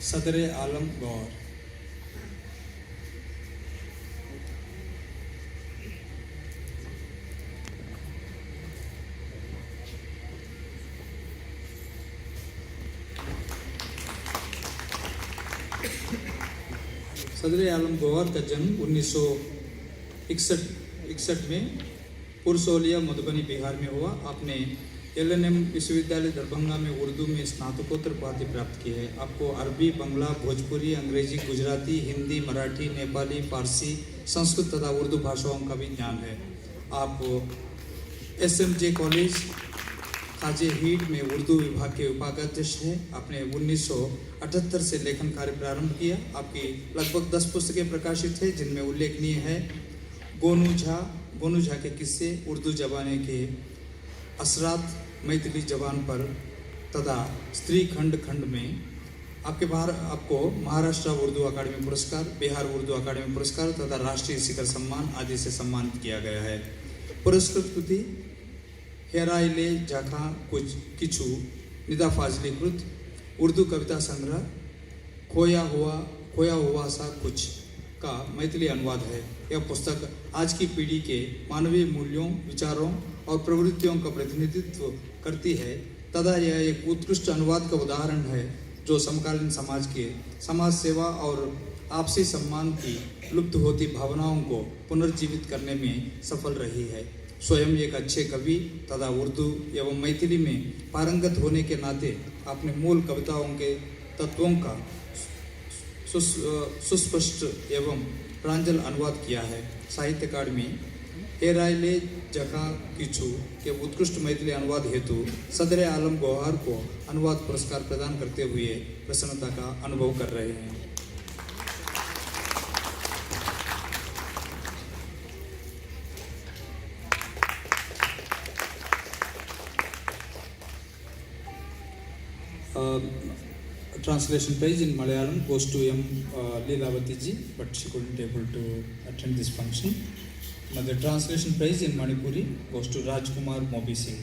सदर आलम गौर। सदर आलम गौहर का जन्म 1961 में पुरसौलिया मधुबनी बिहार में हुआ। आपने LNM विश्वविद्यालय दरभंगा में उर्दू में स्नातकोत्तर उपाधि प्राप्त की है। आपको अरबी, बंगला, भोजपुरी, अंग्रेजी, गुजराती, हिंदी, मराठी, नेपाली, फारसी, संस्कृत तथा उर्दू भाषाओं का भी ज्ञान है। आप SMJ कॉलेज खाजे हीड में उर्दू विभाग के उपाध्यक्ष हैं। आपने 1978 से लेखन कार्य प्रारंभ किया। आपकी लगभग 10 पुस्तकें प्रकाशित है, जिनमें उल्लेखनीय है गोनू झा के किस्से, उर्दू जबाने के असरात मैथिली जबान पर तथा स्त्री खंड में। आपको महाराष्ट्र उर्दू अकादमी पुरस्कार, बिहार उर्दू अकादमी पुरस्कार तथा राष्ट्रीय शिखर सम्मान आदि से सम्मानित किया गया है। पुरस्कृत कृति हेराइले जाखा कुछ किचू निदा फाजली कृत उर्दू कविता संग्रह खोया हुआ सा कुछ का मैथिली अनुवाद है। यह पुस्तक आज की पीढ़ी के मानवीय मूल्यों, विचारों और प्रवृत्तियों का प्रतिनिधित्व करती है तथा यह एक उत्कृष्ट अनुवाद का उदाहरण है जो समकालीन समाज सेवा और आपसी सम्मान की लुप्त होती भावनाओं को पुनर्जीवित करने में सफल रही है। स्वयं एक अच्छे कवि तथा उर्दू एवं मैथिली में पारंगत होने के नाते अपने मूल कविताओं के तत्वों का सुस्पष्ट एवं प्रांजल अनुवाद किया है। साहित्य अकादमी हेराइले जका किचू के उत्कृष्ट मैथिली अनुवाद हेतु सदर आलम गौहर को अनुवाद पुरस्कार प्रदान करते हुए प्रसन्नता का अनुभव कर रहे हैं। Translation prize in Malayalam goes to M. Leelavati ji, but she couldn't able to attend this function. Now the translation prize in Manipuri goes to Rajkumar Mobi Singh.